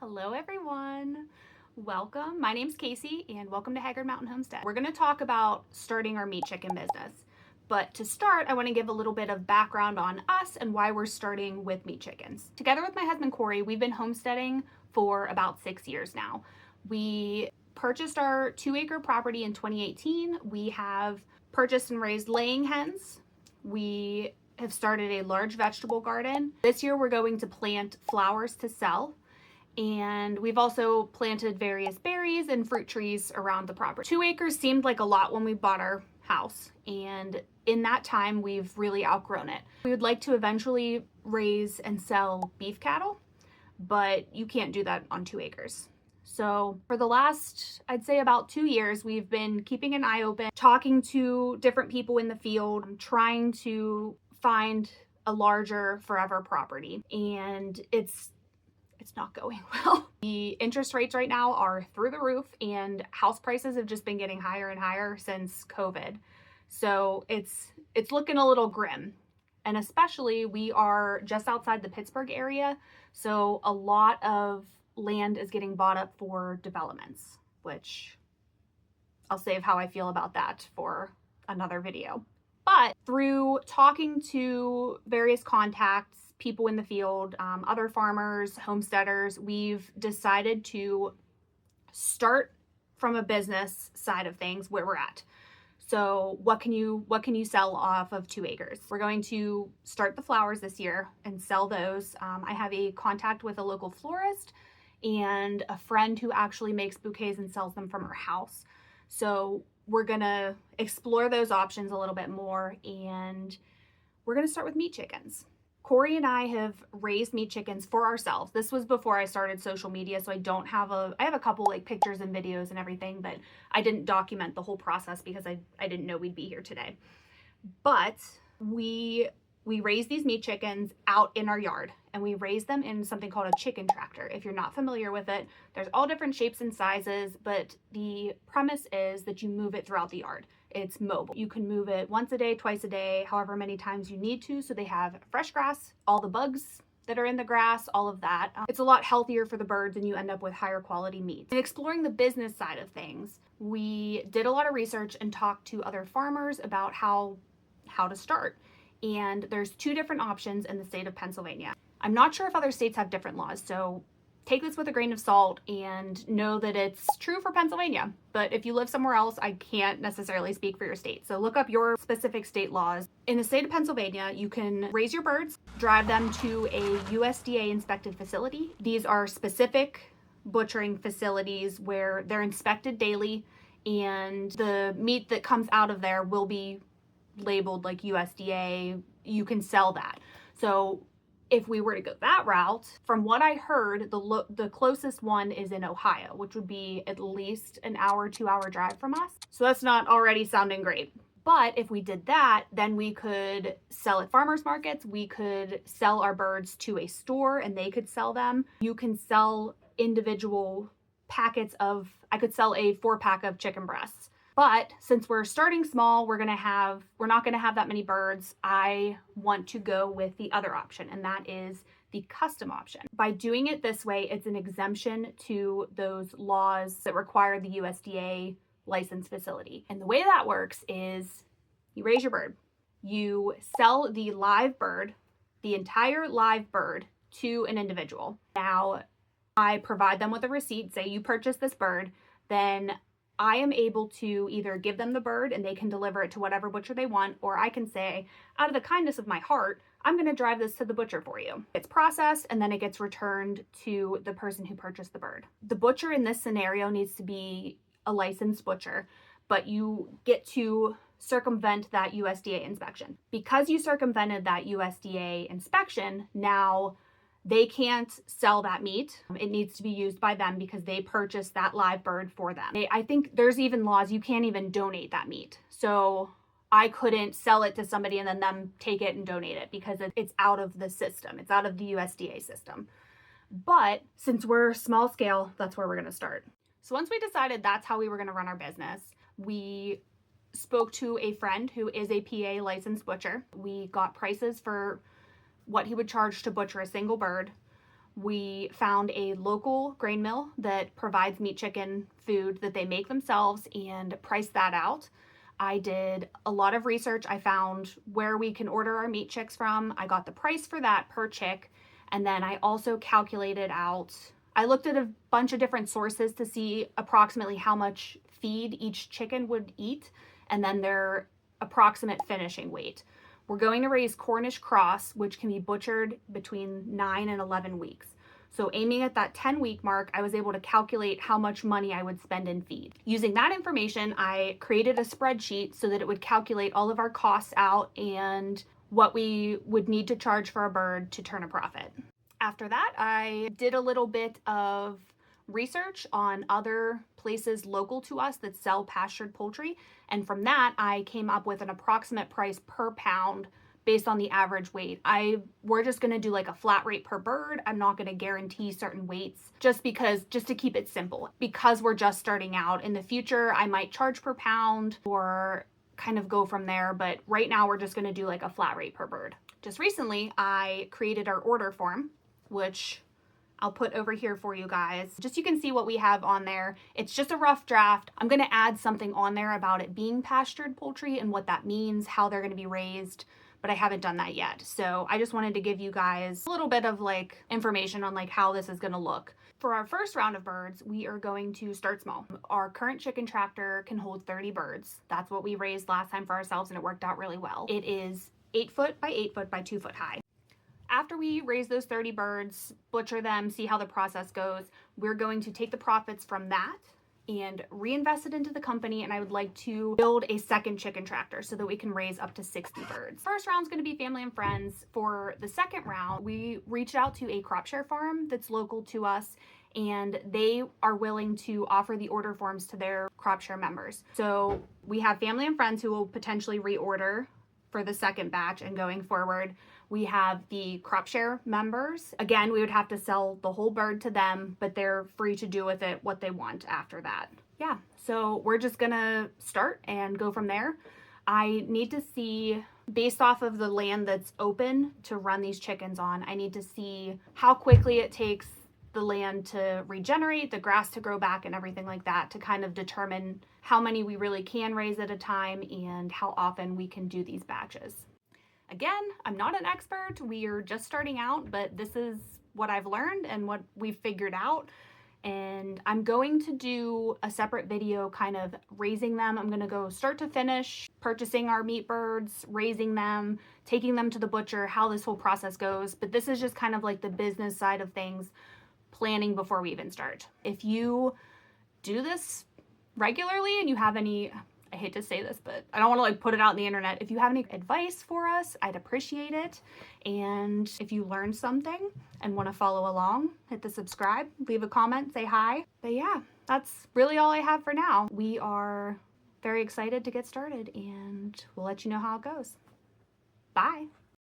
Hello everyone. Welcome. My name's Casey and welcome to Haggard Mountain Homestead. We're going to talk about starting our meat chicken business. But to start, I want to give a little bit of background on us and why we're starting with meat chickens. Together with my husband Corey, we've been homesteading for about 6 years now. We purchased our 2-acre property in 2018. We have purchased and raised laying hens. We have started a large vegetable garden. This year we're going to plant flowers to sell. And we've also planted various berries and fruit trees around the property. 2 acres seemed like a lot when we bought our house, and in that time we've really outgrown it. We would like to eventually raise and sell beef cattle, but you can't do that on 2 acres. So for the last, I'd say about 2 years, we've been keeping an eye open, talking to different people in the field, trying to find a larger forever property, and it's not going well. The interest rates right now are through the roof and house prices have just been getting higher and higher since COVID. So it's looking a little grim. And especially we are just outside the Pittsburgh area. So a lot of land is getting bought up for developments, which I'll save how I feel about that for another video. But through talking to various contacts, people in the field, other farmers, homesteaders, we've decided to start from a business side of things where we're at. So what can you sell off of 2 acres? We're going to start the flowers this year and sell those. I have a contact with a local florist and a friend who actually makes bouquets and sells them from her house. So we're gonna explore those options a little bit more, and we're gonna start with meat chickens. Corey and I have raised meat chickens for ourselves. This was before I started social media, so I have a couple like pictures and videos and everything, but I didn't document the whole process because I didn't know we'd be here today. But we raise these meat chickens out in our yard, and we raise them in something called a chicken tractor. If you're not familiar with it, there's all different shapes and sizes, but the premise is that you move it throughout the yard. It's mobile. You can move it once a day, twice a day, however many times you need to. So they have fresh grass, all the bugs that are in the grass, all of that. It's a lot healthier for the birds and you end up with higher quality meat. In exploring the business side of things, we did a lot of research and talked to other farmers about how to start. And there's 2 different options in the state of Pennsylvania. I'm not sure if other states have different laws, so take this with a grain of salt and know that it's true for Pennsylvania. But if you live somewhere else, I can't necessarily speak for your state. So look up your specific state laws. In the state of Pennsylvania, you can raise your birds, drive them to a USDA inspected facility. These are specific butchering facilities where they're inspected daily, and the meat that comes out of there will be labeled like USDA. You can sell that. So if we were to go that route, from what I heard, the closest one is in Ohio, which would be at least an hour, 2-hour drive from us. So that's not already sounding great. But if we did that, then we could sell at farmers markets. We could sell our birds to a store and they could sell them. You can sell individual packets of, I could sell a 4-pack of chicken breasts. But since we're starting small, we're not going to have that many birds. I want to go with the other option, and that is the custom option. By doing it this way, it's an exemption to those laws that require the USDA licensed facility. And the way that works is you raise your bird, you sell the live bird, the entire live bird, to an individual. Now, I provide them with a receipt, say you purchase this bird, then I am able to either give them the bird and they can deliver it to whatever butcher they want, or I can say, out of the kindness of my heart, I'm going to drive this to the butcher for you. It's processed and then it gets returned to the person who purchased the bird. The butcher in this scenario needs to be a licensed butcher, but you get to circumvent that USDA inspection. Because you circumvented that USDA inspection, now they can't sell that meat. It needs to be used by them because they purchased that live bird for them. I think there's even laws you can't even donate that meat. So I couldn't sell it to somebody and then them take it and donate it because it's out of the system. It's out of the USDA system. But since we're small scale, that's where we're going to start. So once we decided that's how we were going to run our business, we spoke to a friend who is a PA licensed butcher. We got prices for what he would charge to butcher a single bird. We found a local grain mill that provides meat chicken food that they make themselves and priced that out. I did a lot of research. I found where we can order our meat chicks from. I got the price for that per chick. And then I also calculated out, I looked at a bunch of different sources to see approximately how much feed each chicken would eat and then their approximate finishing weight. We're going to raise Cornish cross, which can be butchered between 9 and 11 weeks. So aiming at that 10-week mark, I was able to calculate how much money I would spend in feed. Using that information, I created a spreadsheet so that it would calculate all of our costs out and what we would need to charge for a bird to turn a profit. After that, I did a little bit of research on other places local to us that sell pastured poultry. And from that, I came up with an approximate price per pound based on the average weight. We're just gonna do like a flat rate per bird. I'm not gonna guarantee certain weights just to keep it simple. Because we're just starting out. In the future, I might charge per pound or kind of go from there. But right now we're just gonna do like a flat rate per bird. Just recently, I created our order form, which I'll put over here for you guys. Just so you can see what we have on there. It's just a rough draft. I'm gonna add something on there about it being pastured poultry and what that means, how they're gonna be raised, but I haven't done that yet. So I just wanted to give you guys a little bit of like information on like how this is gonna look. For our first round of birds, we are going to start small. Our current chicken tractor can hold 30 birds. That's what we raised last time for ourselves and it worked out really well. It is 8 foot by 8 foot by 2 foot high. After we raise those 30 birds, butcher them, see how the process goes, we're going to take the profits from that and reinvest it into the company. And I would like to build a second chicken tractor so that we can raise up to 60 birds. First round is going to be family and friends. For the second round, we reached out to a crop share farm that's local to us, and they are willing to offer the order forms to their crop share members. So we have family and friends who will potentially reorder for the second batch, and going forward, we have the crop share members. Again, we would have to sell the whole bird to them, but they're free to do with it what they want after that. Yeah, so we're just gonna start and go from there. I need to see, based off of the land that's open to run these chickens on, I need to see how quickly it takes the land to regenerate, the grass to grow back and everything like that to kind of determine how many we really can raise at a time and how often we can do these batches. Again, I'm not an expert. We are just starting out, but this is what I've learned and what we've figured out. And I'm going to do a separate video kind of raising them. I'm going to go start to finish, purchasing our meat birds, raising them, taking them to the butcher, how this whole process goes. But this is just kind of like the business side of things, planning before we even start. If you do this regularly and you have any, I hate to say this, but I don't want to like put it out on the internet. If you have any advice for us, I'd appreciate it. And if you learned something and want to follow along, hit the subscribe, leave a comment, say hi. But yeah, that's really all I have for now. We are very excited to get started and we'll let you know how it goes. Bye.